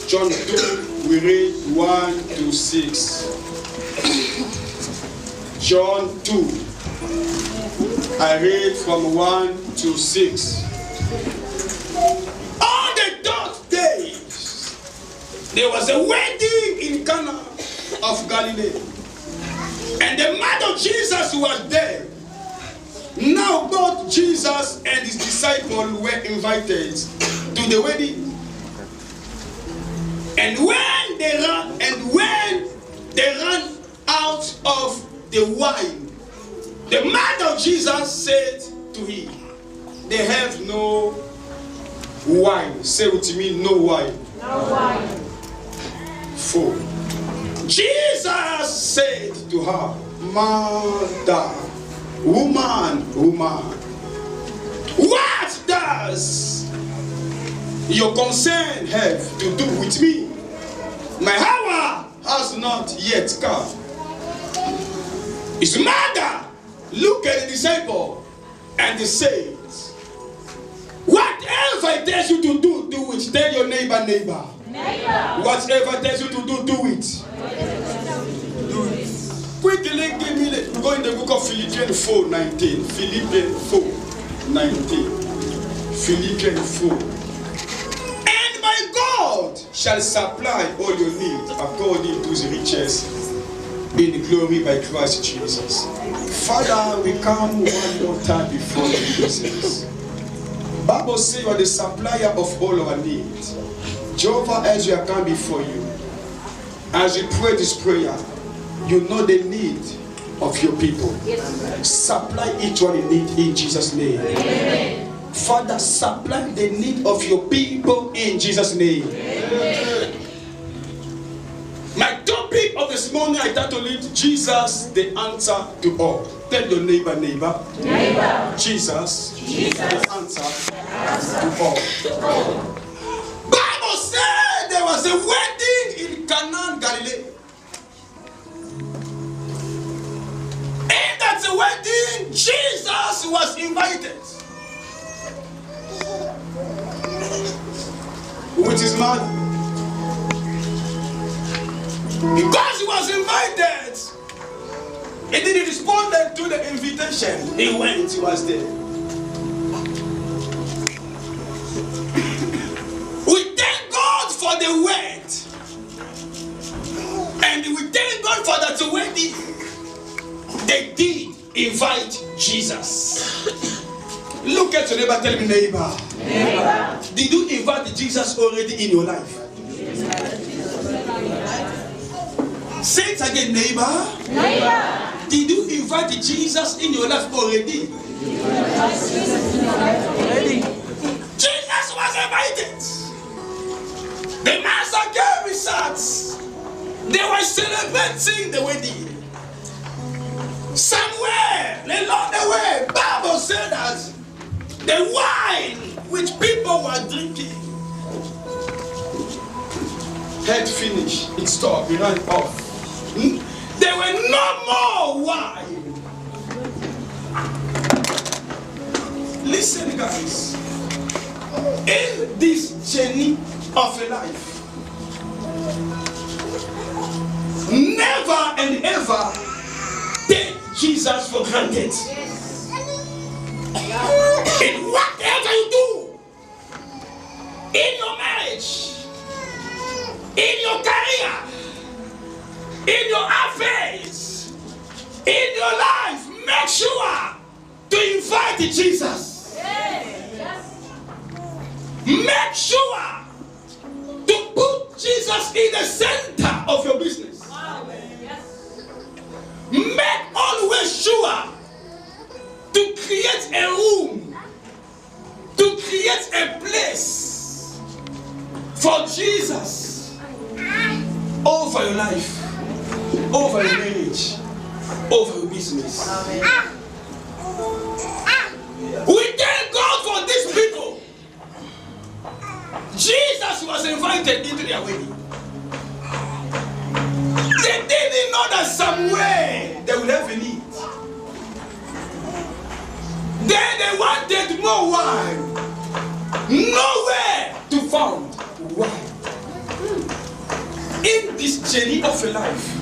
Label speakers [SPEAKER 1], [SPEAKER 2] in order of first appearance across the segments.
[SPEAKER 1] John 2, we read 1 to 6. John 2, I read from 1 to 6. On the third day, there was a wedding in Cana of Galilee. And the mother of Jesus was there. Now both Jesus and his disciples were invited to the wedding. And when they ran out of the wine, the mother of Jesus said to him, they have no wine. Say with me, no wine.
[SPEAKER 2] No wine.
[SPEAKER 1] 4. Jesus said to her, Mother, woman, what does your concern have to do with me? My hour has not yet come. His mother looked at the disciple and said, whatever it tells you to do, do it. Tell your neighbor. Whatever it tells you to do, do it. Quickly give me, we go in the book of Philippians 4:19. Philippians 4:19. Philippians 4. And my God shall supply all your needs according to his riches in glory by Christ Jesus. Father, we come one more time before you, Jesus. Bible says you are the supplier of all our needs. Jehovah, as we are come before you, as we pray this prayer, you know the need of your people. Supply each one in need in Jesus' name. Amen. Father, supply the need of your people in Jesus' name. Amen. My topic of this morning, I titled it, Jesus, the answer to all. Tell your neighbor. Jesus, the answer to all. Bible said there was a wedding in Cana, Galilee. And at the wedding, Jesus was invited with his mother. Because he was invited, he didn't respond to the invitation. He went, he was there. We thank God for the word. And we thank God for that wedding. They did invite Jesus. Look at your neighbor, tell me, neighbor. Did you invite Jesus already in your life? Say it again, neighbor. Did you invite Jesus in your life already? Jesus was invited. The master came, he sat. They were celebrating the wedding. Somewhere along the way, Bible said that the wine which people were drinking had finished. It stopped. It ran off. There were no more wine. Listen, guys. In this journey of a life, never and ever take Jesus for granted. In whatever you do, in your marriage, in your career, in your affairs, in your life, make sure to invite Jesus. Make sure to put Jesus in the center of your business. Make always sure to create a room, to create a place for Jesus over your life, over your marriage, over your business. We thank God for these people. Jesus was invited into their wedding. They didn't know that somewhere they would have a need. Then they wanted more wine. Nowhere to find wine. In this journey of life,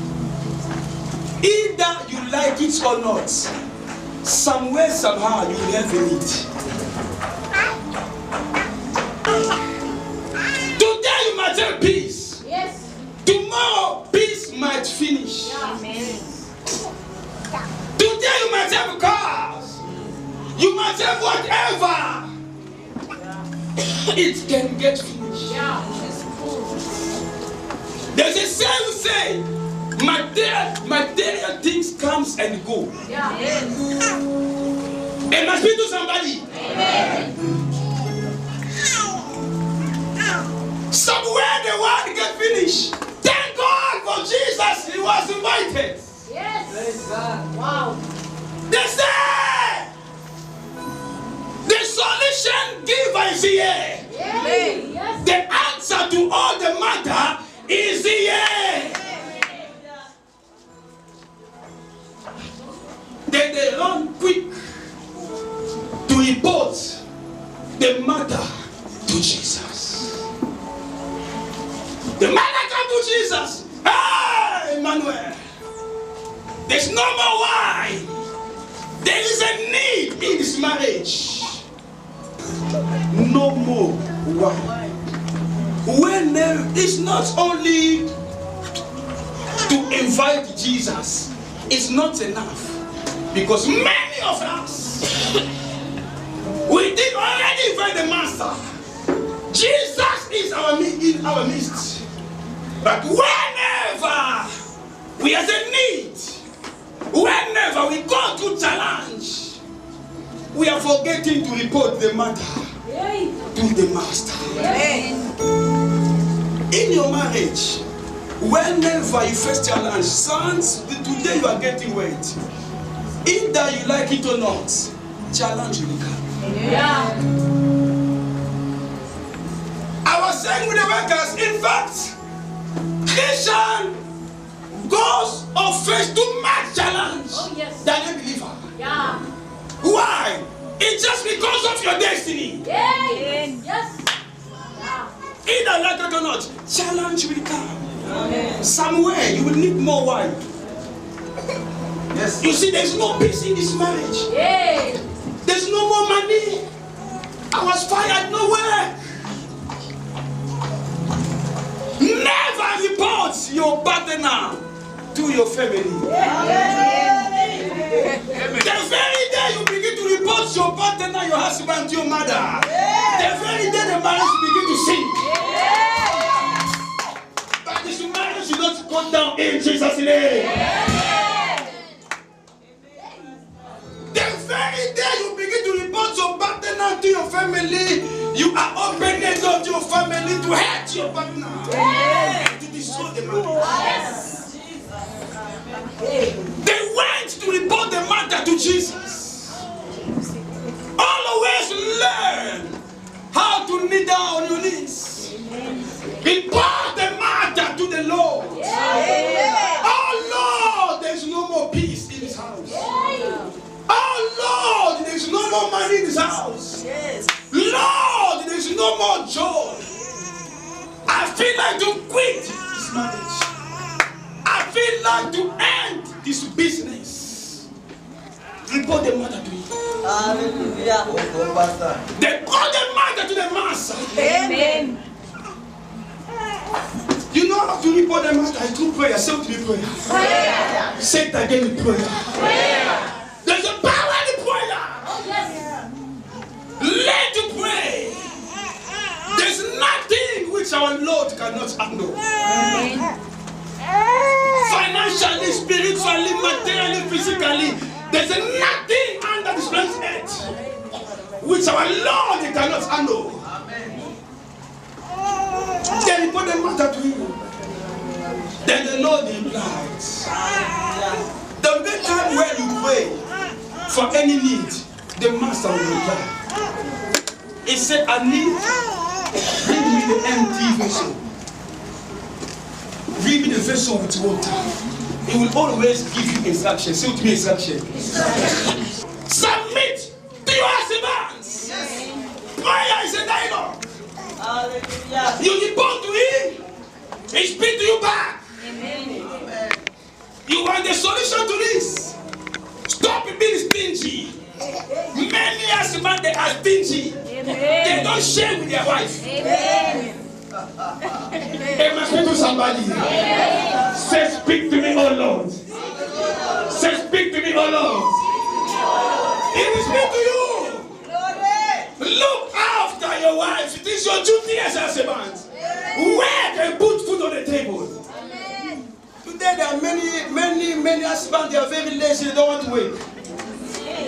[SPEAKER 1] either you like it or not, somewhere, somehow, you will have a need. Today you might have peace.
[SPEAKER 2] Yes.
[SPEAKER 1] Tomorrow, peace might finish.
[SPEAKER 2] Amen.
[SPEAKER 1] Today you might have cars. You might have whatever. It can get finished.
[SPEAKER 2] Yeah.
[SPEAKER 1] There's a saying, material things comes and go.
[SPEAKER 2] Yeah. Yes.
[SPEAKER 1] It must be to somebody.
[SPEAKER 2] Amen.
[SPEAKER 1] Somewhere the word get finished. Thank God for Jesus. He was invited.
[SPEAKER 2] Yes. Wow.
[SPEAKER 1] They say the solution giver is here.
[SPEAKER 2] Amen. Yes.
[SPEAKER 1] The answer to all the matter is here. Then they run quick to report the matter to Jesus. The matter come to Jesus. Hey, Emmanuel. There's no more wine. There is a need in this marriage. No more wine. When it's not only to invite Jesus, it's not enough. Because many of us, we did already invite the Master. Jesus is in our midst. But whenever we have a need, whenever we go to challenge, we are forgetting to report the matter to the Master. In your marriage, whenever you face challenge, sons, today you are getting weight. Either you like it or not, challenge will come.
[SPEAKER 2] Yeah.
[SPEAKER 1] I was saying with the workers, in fact, Christian goes or face too much challenge than a believer.
[SPEAKER 2] Yeah.
[SPEAKER 1] Why? It's just because of your destiny.
[SPEAKER 2] Yes. Yeah.
[SPEAKER 1] Either like it or not, challenge will come.
[SPEAKER 2] Amen.
[SPEAKER 1] Somewhere you will need more wine.
[SPEAKER 3] Yes.
[SPEAKER 1] You see, there's no peace in this marriage.
[SPEAKER 2] Yeah.
[SPEAKER 1] There's no more money. I was fired nowhere. Never report your partner to your family. The very day you begin to report your partner, your husband, to your mother, the very day the marriage begin to sink. But this marriage should not go down in Jesus' name. The very day you begin to report your partner to your family, you are opening the door to your family to hurt your partner and to destroy the marriage. They went to report the matter to Jesus. Always learn how to kneel down on your knees. Report the matter to the Lord. Oh Lord, there is no more peace in this house. Oh Lord, there is no more money in this house. Lord, there is no more joy. I feel like to quit this marriage. I feel like to end this business. Report the matter to him.
[SPEAKER 3] Hallelujah.
[SPEAKER 1] They brought the matter to the Master.
[SPEAKER 2] Amen.
[SPEAKER 1] You know how to report the matter? I do prayer. Say with me prayer. Say it again with prayer. There's a power in prayer. Learn to pray. There's nothing which our Lord cannot handle. Financially, spiritually, materially, physically, there's nothing under this planet which our Lord cannot handle. Then he put the matter to him. Then the Lord replied. The next time when you pray for any need, the Master will reply. He said, I need, bring me the empty vessel. Bring me the vessel with water. He will always give you instruction. Say with me instruction. Submit to your husbands. Prayer is a dialogue.
[SPEAKER 3] Hallelujah.
[SPEAKER 1] You report to him. He speaks to you back. not share with their wife.
[SPEAKER 2] Amen.
[SPEAKER 1] Am I speaking to somebody? Say, speak to me, oh Lord. Say, speak to me, oh Lord. He will speak to you. Look after your wife. It is your duty as a husband. Work and put food on the table. Today there are many husbands. They are very lazy. They don't want to wait.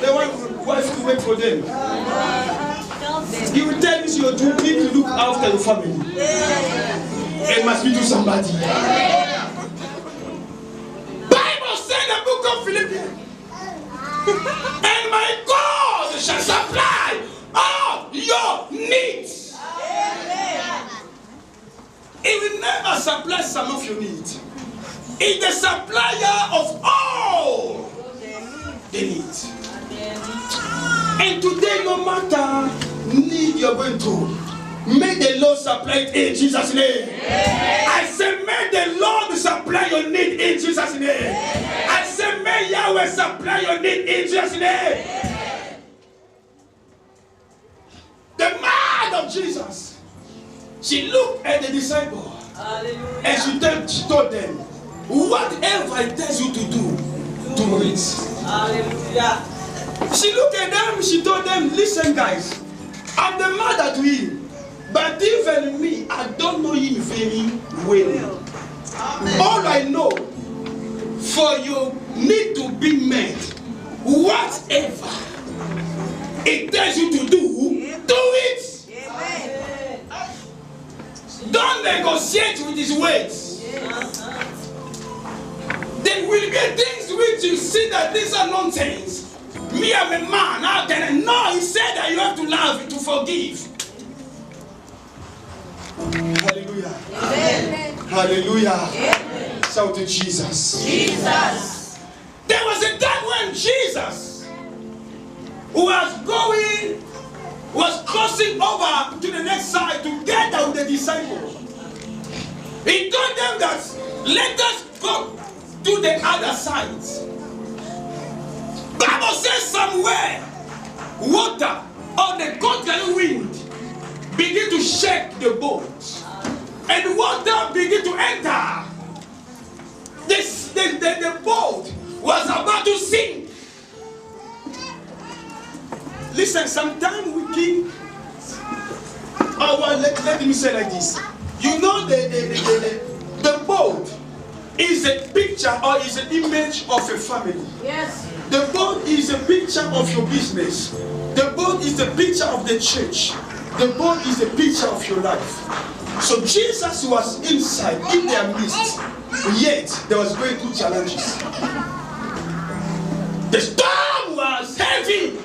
[SPEAKER 1] They want wife to wait for them. He will tell you it's your duty to look after your family. It must be to somebody. Bible said in the book of Philippians, and my God shall supply all your needs. He will never supply some of your needs. He's the supplier of all the needs. And today, no matter need you're going to, may the Lord supply it in Jesus' name. I say, may the Lord supply your need in Jesus' name. I say, may Yahweh supply your need in Jesus' name. The mother of Jesus, she looked at the disciple and she told them, whatever it tells you to do it. Hallelujah. She looked at them, she told them, listen guys, I'm the mother to him, but even me, I don't know him very well. All I know, for your need to be met, whatever it tells you to do it. Don't negotiate with his words. There will be things which you see that these are nonsense. Me, I'm a man. How can I? No, he said that you have to love, to forgive. Hallelujah. Amen. Hallelujah. Amen. Shout to Jesus. Jesus. There was a time when Jesus was crossing over to the next side together with the disciples. He told them that let us go to the other side. Bible says somewhere water or the contrary wind begin to shake the boat, and water begin to enter. The boat was about to sink. Listen, sometimes we think, let me say like this. You know the boat is a picture or is an image of a family. Yes. The boat is a picture of your business. The boat is a picture of the church. The boat is a picture of your life. So Jesus was inside in their midst, yet there was going through challenges. The storm was heavy.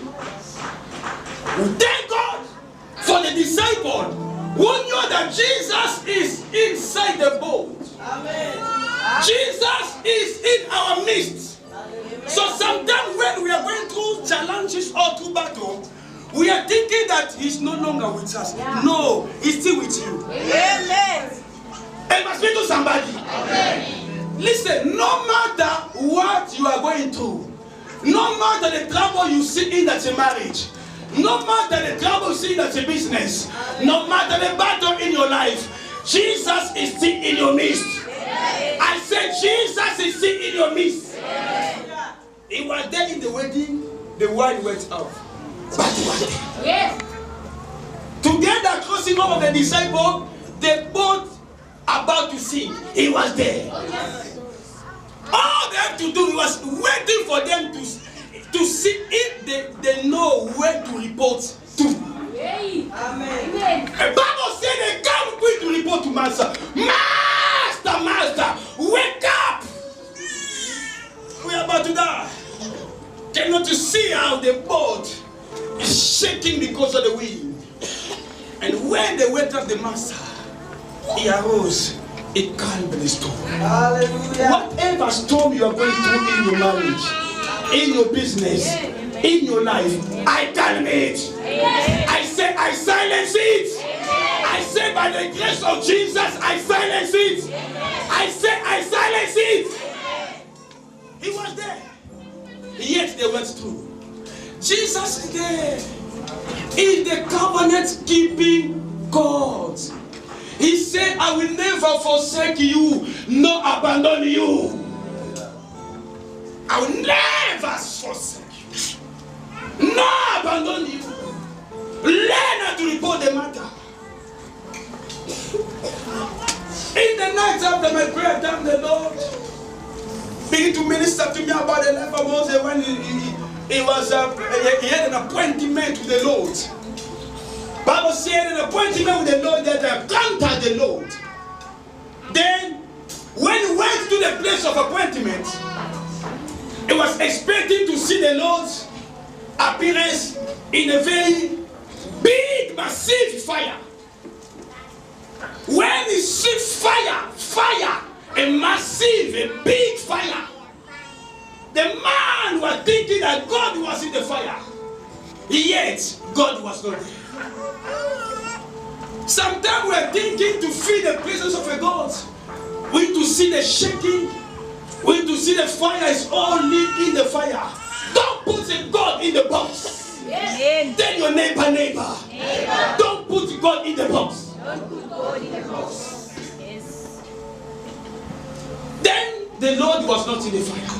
[SPEAKER 1] We thank God for the disciple who knew that Jesus is inside the boat. Amen. Jesus is in our midst. Amen. So sometimes when we are going through challenges or through battle, we are thinking that he's no longer with us. Yeah. No, he's still with you. Amen. And must speak to somebody. Amen. Listen, no matter what you are going through, no matter the trouble you see in that's a marriage, no matter the trouble you see that's a business, no matter the battle in your life, Jesus is still in your midst. I said Jesus is still in your midst. He was there in the wedding, the wine went out. But he was there. Yes. Together crossing over the disciple, the boat about to sink. He was there. Oh, yes. All they had to do was waiting for them to see if they know where to report to. Amen. The Bible said they come quick to report to Master. Master, wake up! We are about to die. Cannot you see how the boat is shaking because of the wind? And when they wake up the Master, he arose. It calmed the storm. Hallelujah. Whatever storm you are going through in your marriage, in your business, in your life, I calm it. I say I silence it. I say by the grace of Jesus, I silence it. I say I silence it. He was there. Yet they went through. Jesus is there. is the covenant keeping God. He said, I will never forsake you, nor abandon you. I will never forsake you, nor abandon you. Learn how to report the matter. In the night after my prayer time, the Lord began to minister to me about the life of Moses when he had an appointment with the Lord. Bible said an appointment with the Lord that I encountered the Lord. Then, when he went to the place of appointment, he was expecting to see the Lord's appearance in a very big, massive fire. When he sees fire, a massive, a big fire, the man was thinking that God was in the fire. Yet, God was not there. Sometimes we are thinking to feel the presence of a God. We need to see the shaking. We need to see the fire is all lit in the fire. Don't put a God in the box.
[SPEAKER 2] Yes.
[SPEAKER 1] Tell your neighbor. Don't put God in the box.
[SPEAKER 2] Don't put God in the box. Yes.
[SPEAKER 1] Then the Lord was not in the fire.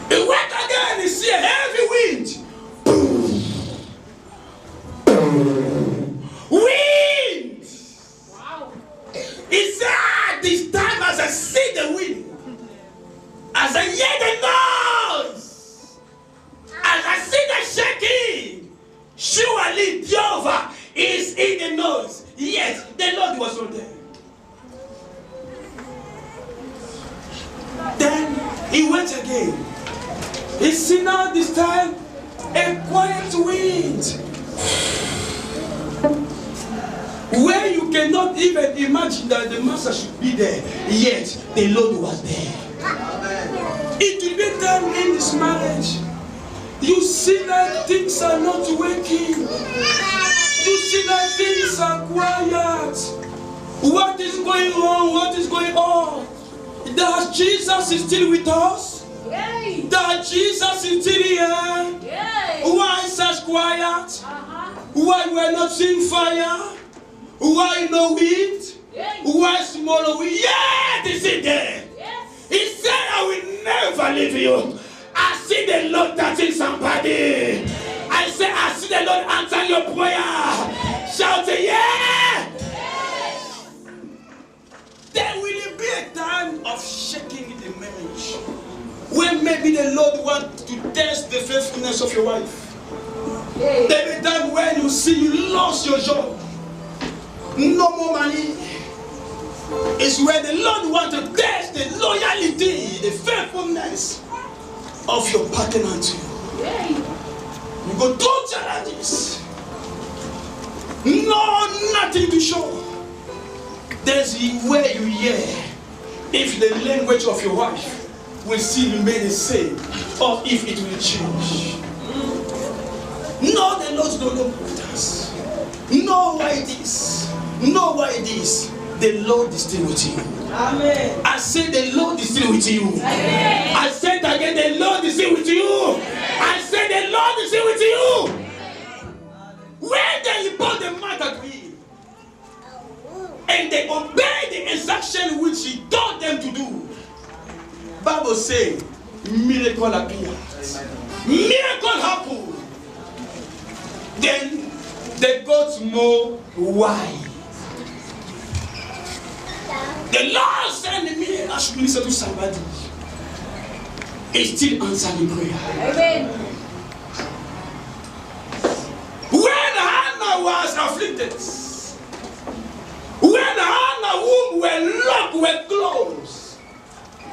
[SPEAKER 1] He went again, he see a heavy wind. Wind!
[SPEAKER 2] Wow.
[SPEAKER 1] He said, this time as I see the wind, as I hear the noise, as I see the shaking, surely Jehovah is in the noise. Yes, the Lord was not there. Then he went again. He see now this time a quiet wind, where you cannot even imagine that the master should be there, yet the Lord was there. Amen. It will be done in this marriage. You see that things are not working. You see that things are quiet. What is going on? What is going on? That Jesus is still with us?
[SPEAKER 2] Yay.
[SPEAKER 1] That Jesus is still here?
[SPEAKER 2] Yay.
[SPEAKER 1] Why such quiet? Why we are not seeing fire? Why no wind?
[SPEAKER 2] Yay.
[SPEAKER 1] Why smaller wind? Yet is it there?
[SPEAKER 2] Yes.
[SPEAKER 1] He said, I will never leave you. I see the Lord touching somebody. I say, I see the Lord answer your prayer. Shout, yeah!
[SPEAKER 2] Yes.
[SPEAKER 1] There will be a time of shaking in the marriage, when maybe the Lord wants to test the faithfulness of your wife.
[SPEAKER 2] Yay.
[SPEAKER 1] There will be a time when you see you lost your job, no more money. It's where the Lord wants to test the loyalty, the faithfulness of your partner to you.
[SPEAKER 2] Yay.
[SPEAKER 1] You go through challenges. No, nothing to show. There's where you hear if the language of your wife will still remain the same, or if it will change. No, the Lord don't know with us. No, why this? No, why this? The Lord is still with you.
[SPEAKER 2] Amen.
[SPEAKER 1] I said the Lord is still with you.
[SPEAKER 2] Amen.
[SPEAKER 1] I said again, the Lord is still with you. I said the Lord is still with you. When they report the matter to him, and they obey the instruction which he told them to do, Bible says, miracle appeared. Miracle happened. Then they got more why. The Lord sent me, I should minister to somebody. He's still answering prayer.
[SPEAKER 2] Amen.
[SPEAKER 1] When Hannah was afflicted, when Hannah's womb were locked, were closed,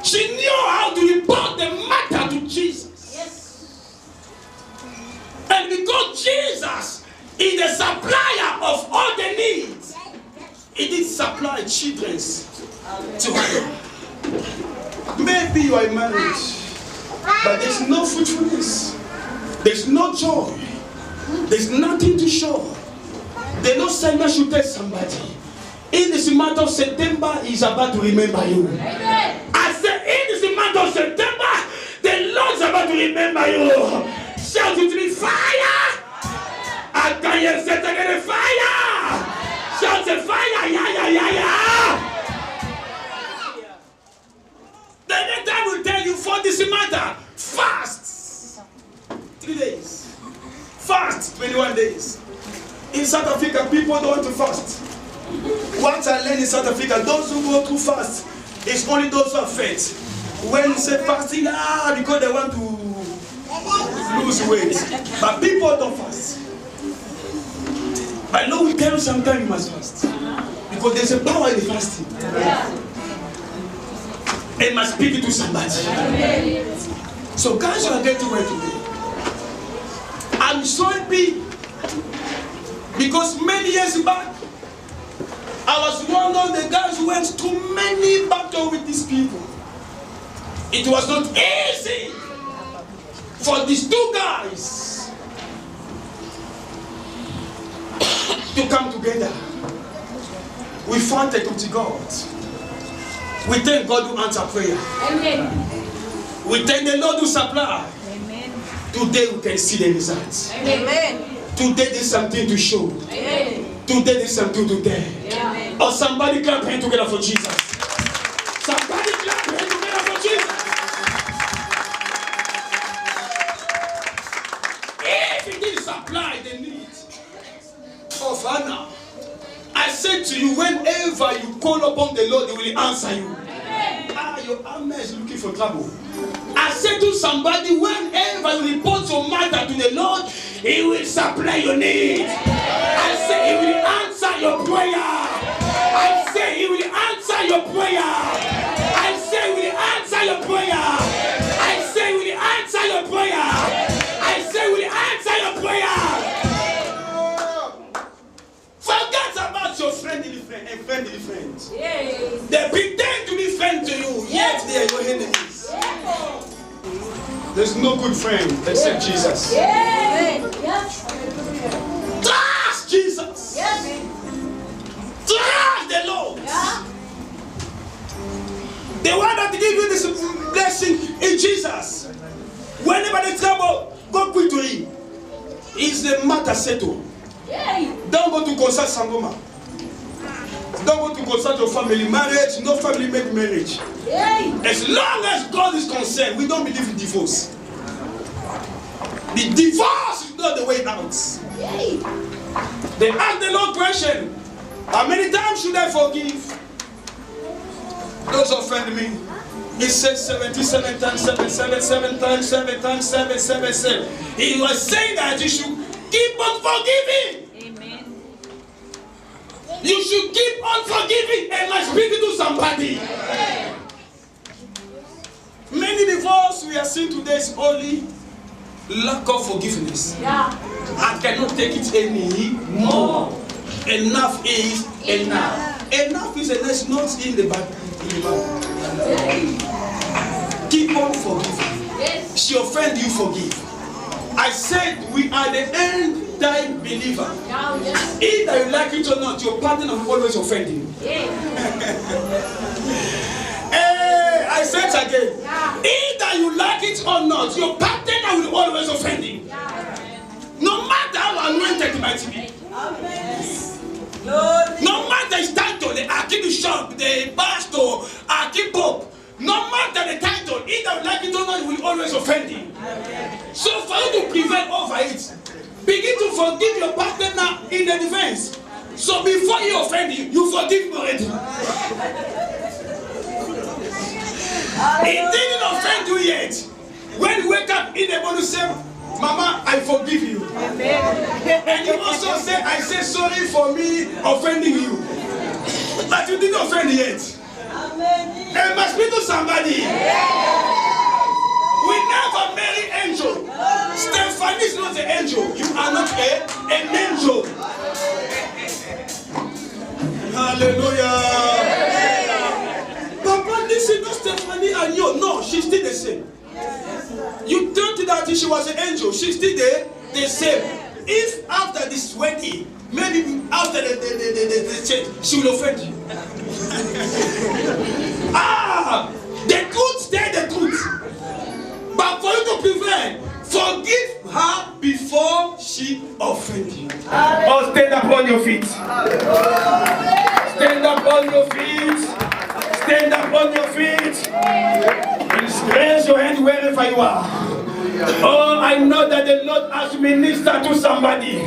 [SPEAKER 1] she knew how to report the matter to Jesus.
[SPEAKER 2] Yes.
[SPEAKER 1] And because Jesus is the supplier of all the needs, he did supply children to her. Maybe you are married, but there's no fruitfulness, there's no joy, there's nothing to show. The Lord said I should tell somebody, in this month of September, He's about to remember you.
[SPEAKER 2] Amen.
[SPEAKER 1] I said, in this month of September, the Lord's about to remember you. Shout it to me, fire! I can hear Satan again, fire! Shout the fire, yeah. The next time will tell you for this matter, fast. 3 days. Fast, 21 days. In South Africa, people don't want to fast. What I learned in South Africa, those who go too fast, it's only those who have faith. When you say fasting, because they want to lose weight. But people don't fast. I know we tell you sometimes you must fast. Because there's a power in the fasting. It must speak it to somebody. So guys, you are getting well today. I'm so happy because many years back, I was one of the guys who went to many battles with these people. It was not easy for these two guys to come together. We found a to God. We thank God who answer prayer. Amen. We thank the Lord who supply. Amen. Today we can see the results. Amen. Today there's something to show. Amen. Today there's something to tell. Amen. Or somebody clap hands together for Jesus. Somebody clap hands together for Jesus. If he didn't supply the need of Hannah, I said to you, whenever you call upon the Lord, He will answer you. Amen. Your army is looking for trouble. I said to somebody, whenever you report your matter to the Lord, He will supply your need. I say He will answer your prayer. I say He will answer your prayer. I say He will answer your prayer. I say He will answer your prayer. I say He will answer your prayer. Forget about your friendly friend and friendly friends. Yes. They pretend to be friends to you, yet they are your enemies. Yes. There's no good friend except Jesus. Yes. Yes. Trust Jesus. Yes. Trust the Lord. Yeah. The one that give you this blessing is Jesus. Whenever the trouble, go quick to Him. Is the matter settled? Don't go to consult Sangoma. Don't go to consult your family. Marriage, no family make marriage. As long as God is concerned, we don't believe in divorce. The divorce is not the way out. They ask the Lord question, how many times should I forgive those who offend me? He said 77 times 7, 7 times 7 times 7, 7, 7. He was saying that you should keep on forgiving. Amen. You should keep on forgiving. Am I speaking to somebody? Amen. Many divorces we are seeing today is only lack of forgiveness. Yeah. I cannot take it anymore. Enough is enough. Enough is enough, not in the Bible. Keep on forgiving. Yes. She offended you, forgive. I said we are the end time believer. Yes. Either you like it or not, your partner will always offend you. Yes. Hey, I said it again. Yeah. Either you like it or not, your partner will always offend you. Yeah. No matter how anointed it might be. Amen. No matter his title, the Archbishop, the Pastor, Archpope. No matter the title, either you like it or not, it will always offend you. Amen. So for you to prevent over it, begin to forgive your partner in the defense. So before he offend you, you forgive him already. He didn't offend you yet. When you wake up in the morning, say, Mama, I forgive you. Amen. And you also say, I say sorry for me offending you. But you didn't offend yet. Amen. It must be to somebody. Yeah. We never marry angel. Stephanie is not an angel. You are not an angel. Hallelujah. Papa, this is not Stephanie and you. No, she's still the same. You thought that she was an angel. She's still the same. If after this wedding, maybe after the change, she will offend you. The truth, stay the truth. But for you to prevent, forgive her before she offends you. feet. Stand up on your feet. Raise your hand wherever you are. Oh, I know that the Lord has ministered to somebody.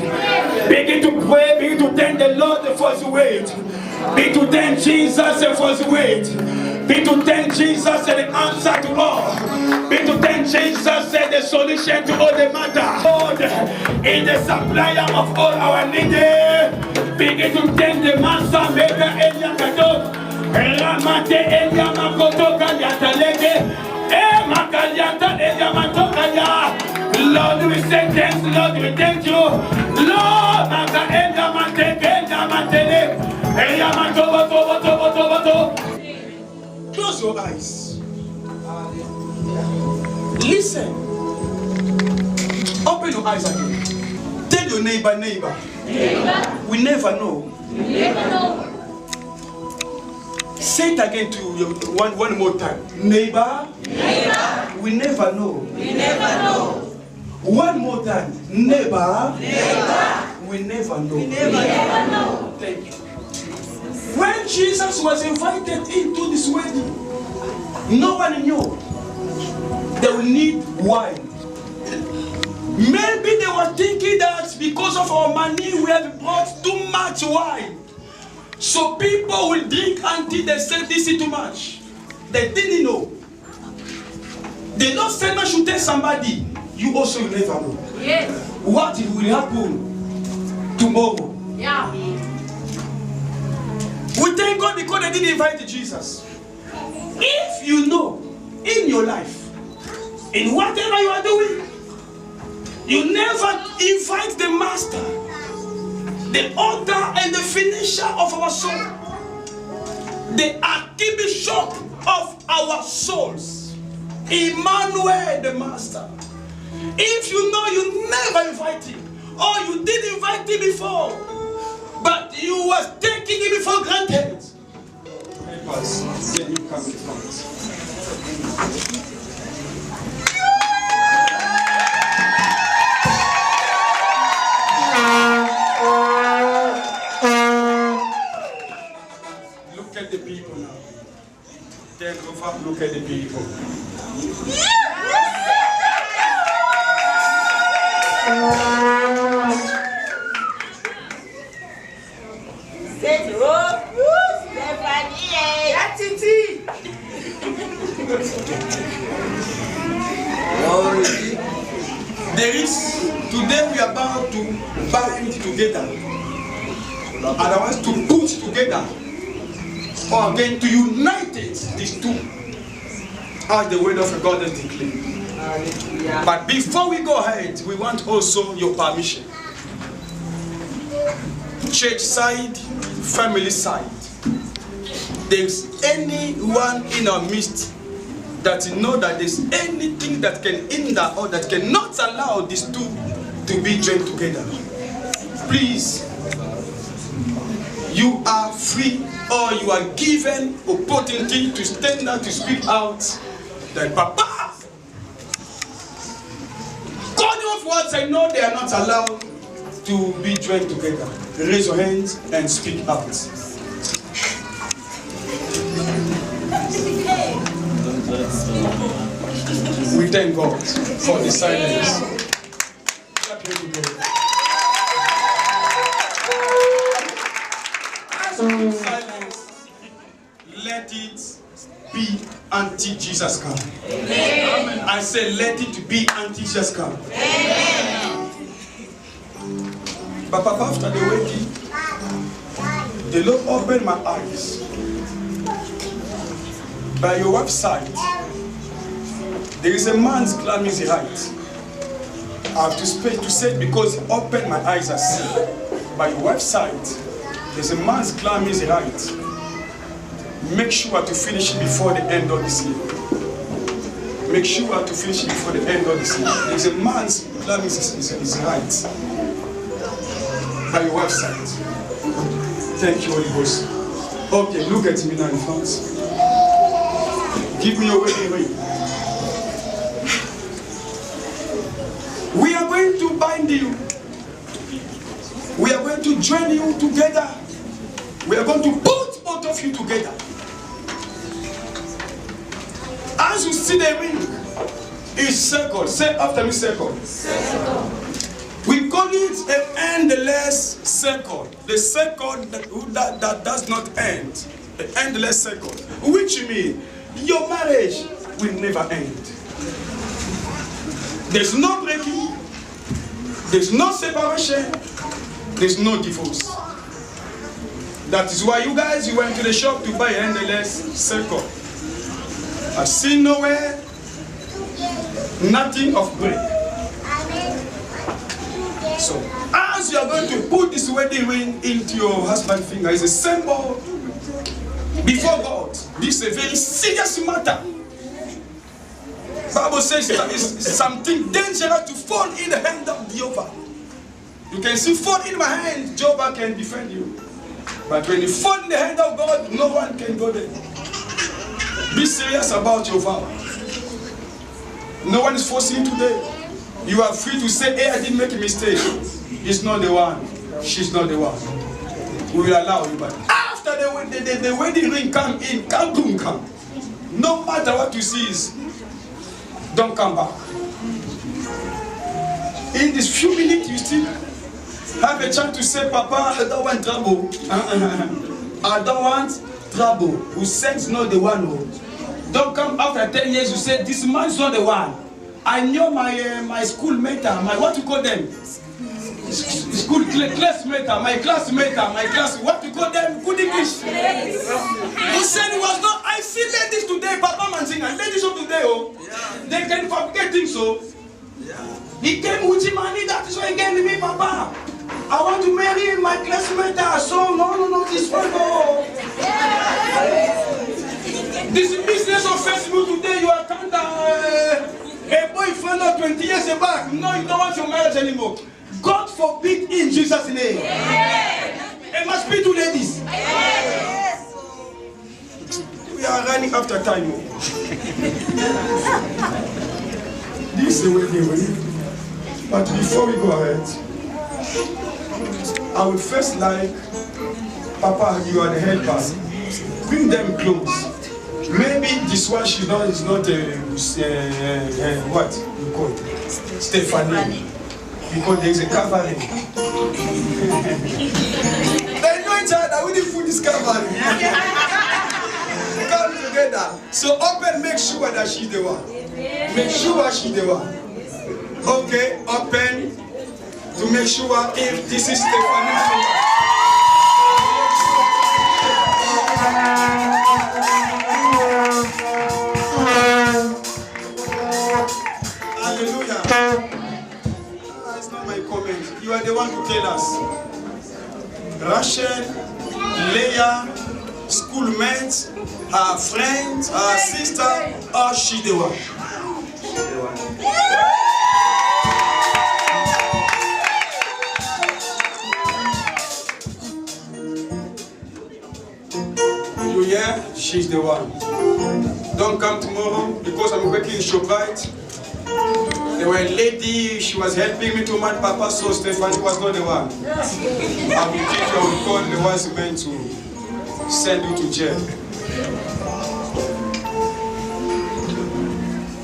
[SPEAKER 1] Begin to pray, begin to thank the Lord for his word. Begin to thank Jesus for his word. Begin to thank Jesus and the answer to all. Begin to thank Jesus and the solution to all the matter. Lord is the supplier of all our needs. Begin to thank the Master Maker Elia Kato. Ramate Elia Makoto Kaliataleke. Makaliata Elia Matokaya. Lord, we say thanks, Lord, we thank you. Lord, Maka Elia Mateke Elia Matele. Elia Matobo Tobo Tobo Tobo Tobo. Close your eyes. Listen. Open your eyes again. Tell your neighbor, neighbor. We never know. Say it again to you one more time. Neighbor. We never know. One more time. Neighbor. We never know. Thank you. When Jesus was invited into this wedding, no one knew they will need wine. Maybe they were thinking that because of our money we have brought too much wine. So people will drink until they say this is too much. They didn't know. They don't say no should tell somebody. You also will never know. Yes. What will happen tomorrow? Yeah. We thank God because they didn't invite Jesus. If you know in your life, in whatever you are doing, you never invite the Master, the author and the finisher of our soul, the archbishop of our souls, Emmanuel the Master. If you know you never invite him, or you did invite him before, but you was taking him for granted, help us, then you come to front. Look at the people now. Take over, look at the people. There is, today we are about to bind together. Otherwise to put together. Or again to unite it, these two. As the word of God is declared. But before we go ahead, we want also your permission. Church side, family side. There's anyone in our midst that you know that there's anything that can hinder or that cannot allow these two to be joined together. Please, you are free or you are given opportunity to stand up to speak out that Papa, God of words, I know they are not allowed to be joined together. Raise your hands and speak out. We thank God for the silence. As we silence, let it be until Jesus comes. I say, let it be until Jesus comes. But Papa, after the wedding, the Lord opened my eyes. By your website, there is a man's claiming the right. I have to say it because it opened my eyes. I see. By your website, there's a man's claiming the right. Make sure to finish it before the end of this year. Make sure to finish it before the end of this year. There's a man's claiming his right. By your website. Thank you, Holy Ghost. Okay, look at me now in front. Give me your wedding ring. We are going to bind you. We are going to join you together. We are going to put both both of you together. As you see the ring, it's circle. Say after me, circle.
[SPEAKER 2] Circle.
[SPEAKER 1] We call it an endless circle. The circle that does not end. An endless circle. Which means your marriage will never end. There's no breaking. There's no separation. There's no divorce. That is why you guys, you went to the shop to buy an endless circle. I've seen nowhere, nothing of break. So, as you are going to put this wedding ring into your husband's finger, it's a symbol before God. This is a very serious matter. Bible says that it's something dangerous to fall in the hand of Jehovah. You can see fall in my hand, Jehovah can defend you. But when you fall in the hand of God, no one can go there. Be serious about your vow. No one is forcing you today. You are free to say, hey, I didn't make a mistake. It's not the one. She's not the one. We will allow you. But after the wedding ring come in, come. No matter what you see is, don't come back. In this few minutes, you still have a chance to say, Papa, I don't want trouble. I don't want trouble. Who says not the one? Don't come after 10 years, you say, this man's not the one. I know my schoolmate, my what you call them? School classmate, my classmate, what you call them? Good English. Who said it was not? I see ladies today, Papa Manzinga, ladies of today, they can fabricate things, so. He came with him money, that is why he gave me, Papa. I want to marry my classmate, so no, this one, no. This business on Facebook today, you are kind of a boyfriend of 20 years back. No, you don't want your marriage anymore. God forbid in Jesus' name. It must be to ladies. We are running after time. This is the way they will. But before we go ahead, I would first like, Papa, you are the helper. Bring them close. Maybe this one she knows is not what you call it? Stephanie. Because there is a covering. They know each other. We didn't put this covering. Come together. So open, make sure that she's the one. Make sure she's the one. Okay, open to make sure if this is Stephanie. Hallelujah. It's not my comment. You are the one to tell us. Rachel, Leah, schoolmates, her friends, her sister, or she the one? You hear? She's the one. Don't come tomorrow because I'm working in ShopRite. There were a lady, she was helping me to man Papa, so Stephanie was not the one. I will keep you on call the ones meant to send you to jail.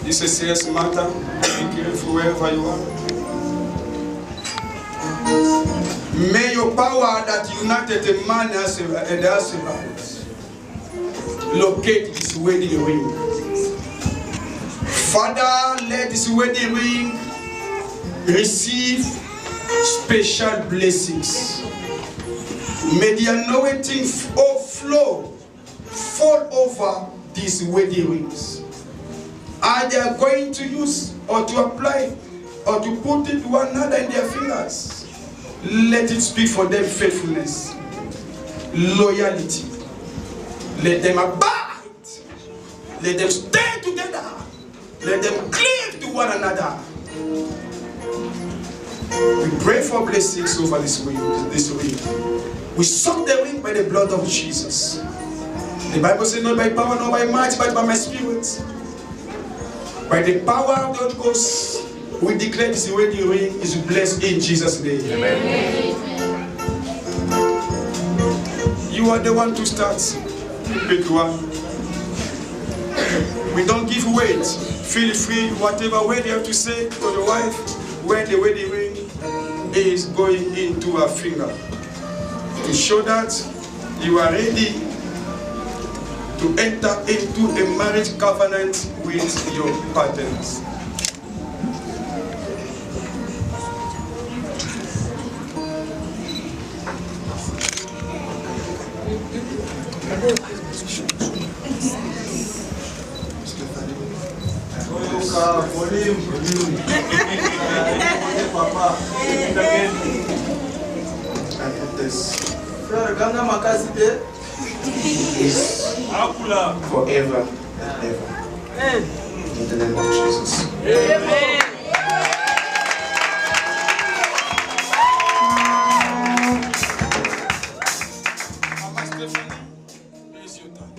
[SPEAKER 1] This is a serious matter. Be careful wherever you are. May your power that united a man and the husband locate this wedding ring. Father, let this wedding ring receive special blessings. May the anointing fall over these wedding rings. And they are going to use or to apply or to put it one another in their fingers. Let it speak for them faithfulness, loyalty. Let them abide. Let them stay together. Let them cleave to one another. We pray for blessings over this week. We soak the ring by the blood of Jesus. The Bible says not by power, not by might, but by my spirit. By the power of the Holy Ghost, we declare this wedding ring is blessed in Jesus' name. Amen. You are the one to start. We don't give weight. Feel free, whatever word you have to say to your wife when the wedding ring is going into her finger. To show that you are ready to enter into a marriage covenant with your partners.
[SPEAKER 3] Forever and ever. In the name of Jesus.
[SPEAKER 2] Amen.
[SPEAKER 1] Mama Stephanie, it's your turn.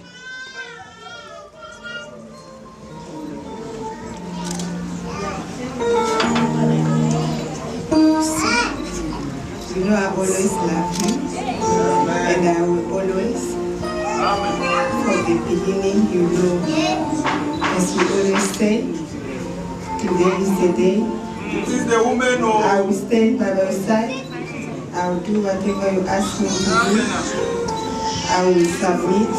[SPEAKER 4] You know, I've always loved you, and I will always, from the beginning, you know, as you always say, today is the day. I will stand by your side. I will do whatever you ask me to do. I will submit.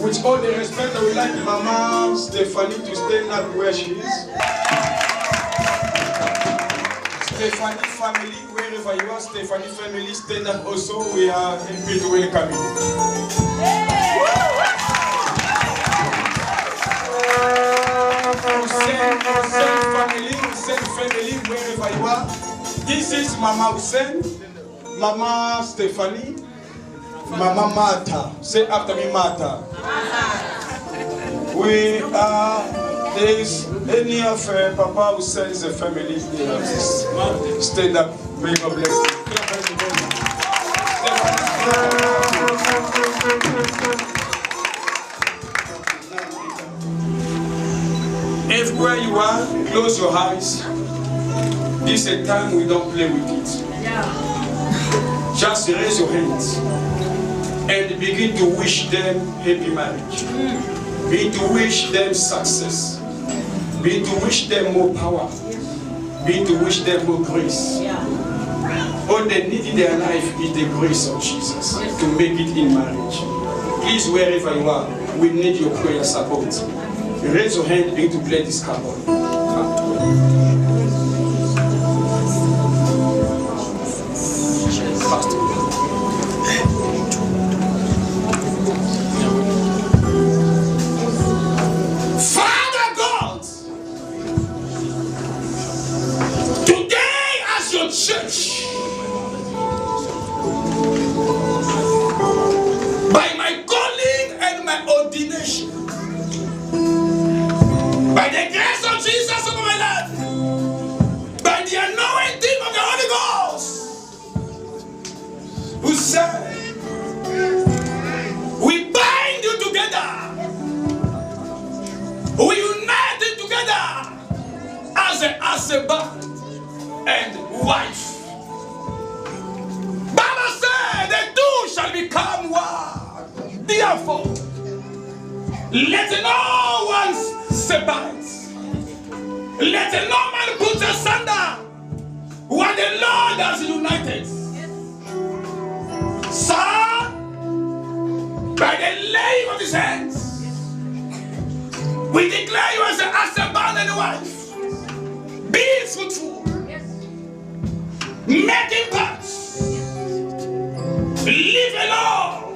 [SPEAKER 1] With all the respect, I would like Mama Stephanie to stand up where she is. Stephanie family, wherever you are, Stephanie family, stand up also. We are happy to welcome you. Hussein family, wherever you are. This is Mama Hussein, Mama Stephanie, Mama Martha. Say after me, Martha. We are, there is any of Papa Hussein's family, stand up. May God bless you. Everywhere you are, close your eyes. This is a time we don't play with it. Just raise your hands and begin to wish them happy marriage. Begin to wish them success. Begin to wish them more power. Begin to wish them more grace. All they need in their life is the grace of Jesus to make it in marriage. Please, wherever you are, we need your prayer support. Raise your hand and begin to play this couple. Father God, today as your church, by my calling and my ordination, by the grace of Jesus over my life, by the anointing of the Holy Ghost, who said, we bind you together, we unite it together as a husband and wife. Bible said the two shall become one. Therefore, let no one separate. Let no man put asunder what the Lord has united. Sir, by the laying of his hands, we declare you as a husband and a wife. Be fruitful. Make impact. Live alone.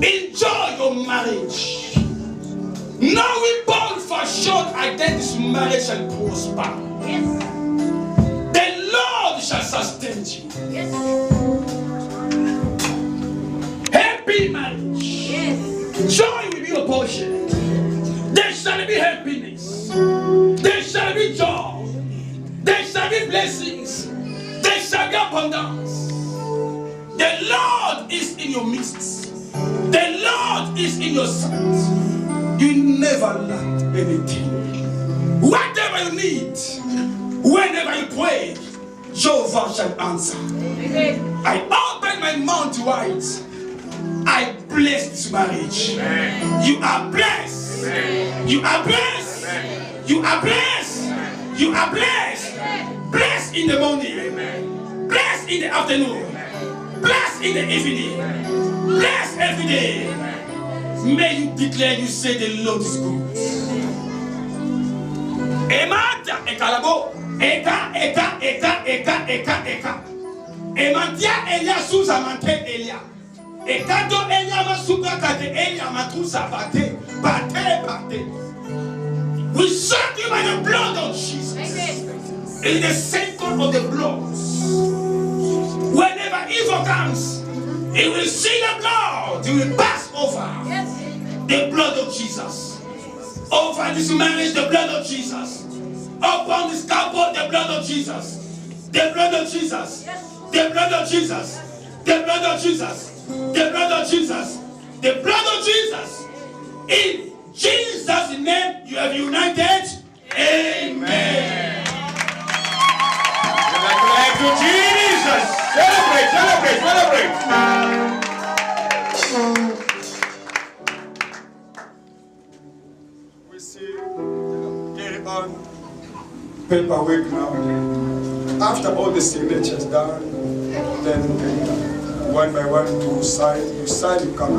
[SPEAKER 1] Enjoy your marriage. No weapon fashioned against marriage shall prosper. The Lord shall sustain you. Happy marriage. Joy will be your portion. There shall be happiness. There shall be joy. There shall be blessings. There shall be abundance. The Lord is in your midst. The Lord is in your side. You never lack anything. Whatever you need, whenever you pray, Jehovah shall answer. I open my mouth wide. I bless this marriage. You are blessed. You are blessed. You are blessed. You are blessed. Blessed in the morning. Blessed in the afternoon. Blessed in the evening. Blessed every day. May you declare, you say the Lord is good. Emata ekalabo. Eka. Ematia Elia Souza mante Elia. Ekado Elia masuka kade Elia matrusa bate. We serve you by the blood of Jesus. In the center of the blood. Whenever evil comes, it will see the blood. It will pass over. The blood of Jesus. Over this marriage, the blood of Jesus. Upon this couple, the blood of Jesus. The blood of Jesus. The blood of Jesus. The blood of Jesus. The blood of Jesus. The blood of Jesus. In Jesus' name, you have united. Amen.
[SPEAKER 5] Thank you, Jesus. Celebrate.
[SPEAKER 1] We see carry on paperwork now. After all the signatures done, then one by one to sign. You sign, you come.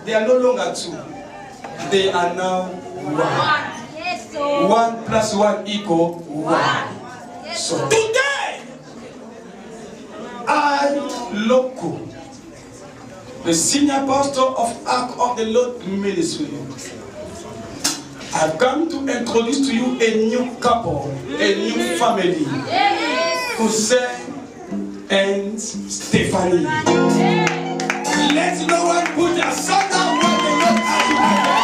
[SPEAKER 1] They are no longer two. They are now one. 1 plus 1 equal 1. So today, I, Loco, the senior pastor of Ark of the Lord Ministry, I've come to introduce to you a new couple, a new family, Hussein and Stephanie. Let no one put a son down when the Lord has united.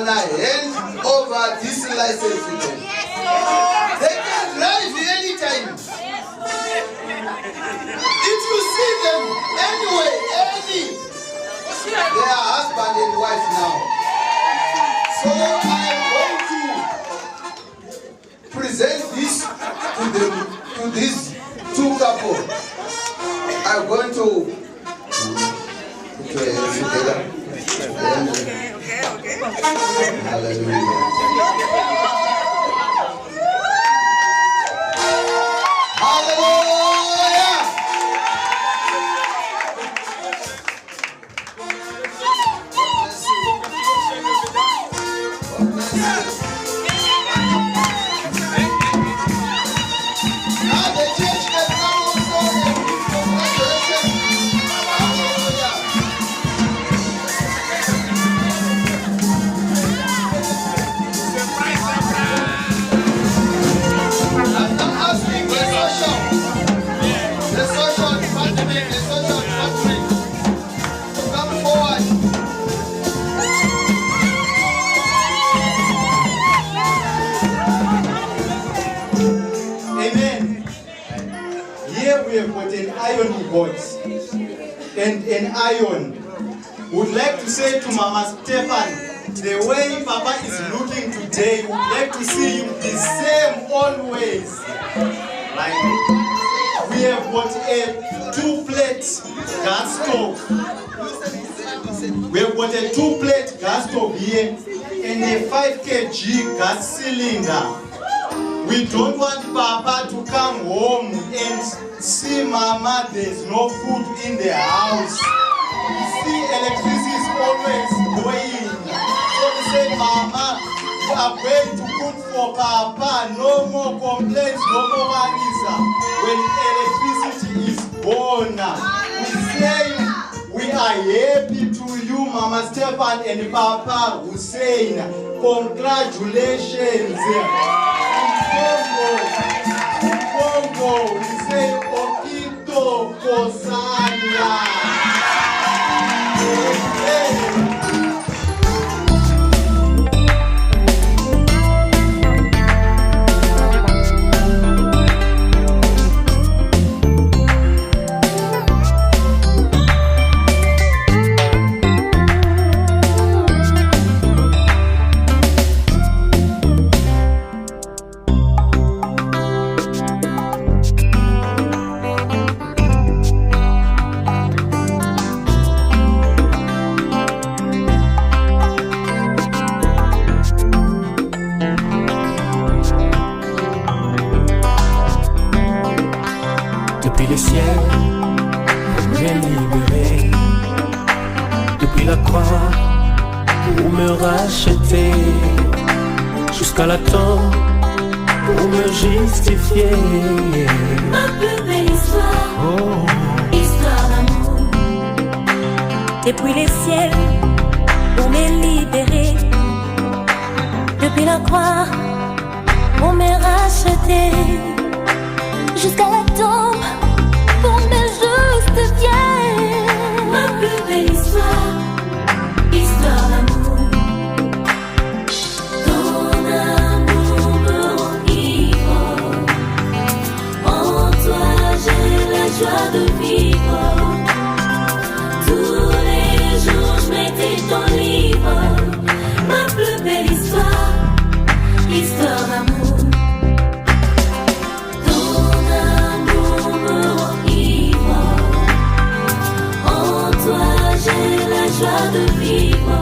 [SPEAKER 3] Hand over this license to them. They can drive anytime. If you see them anyway, they are husband and wife now. So I am going to present this to these two couples. I'm going to put your hands together. Okay. Hallelujah.
[SPEAKER 6] And an iron. Would like to say to Mama Stefan, the way Papa is looking today, would like to see you the same always. Like we have got a 2-plate gas stove. We have got a 2-plate gas stove here and a 5 kg gas cylinder. We don't want Papa to come home and see Mama there's no food in the house. You see electricity is always going. So we say, Mama, you are going to cook for Papa. No more complaints, no more worries. When electricity is gone, we say we are happy to you, Mama Stefan and Papa Hussein. Congratulations. Congo, we say Okito Kosanya.
[SPEAKER 7] Depuis le ciel, vous m'avez libéré. Depuis la croix, pour me racheter. Jusqu'à la tombe, pour me justifier.
[SPEAKER 8] Ma plus belle histoire, histoire d'amour. Depuis les ciels, pour me libérer. Depuis la croix, pour me racheter. Jusqu'à la tombe, pour me justifier. Ma plus belle histoire, histoire d'amour. Ton amour me rend ivre. En toi j'ai la joie de vivre. Tous les jours je mettais ton livre. Ma plus belle histoire, histoire d'amour. J'ai la joie de vivre.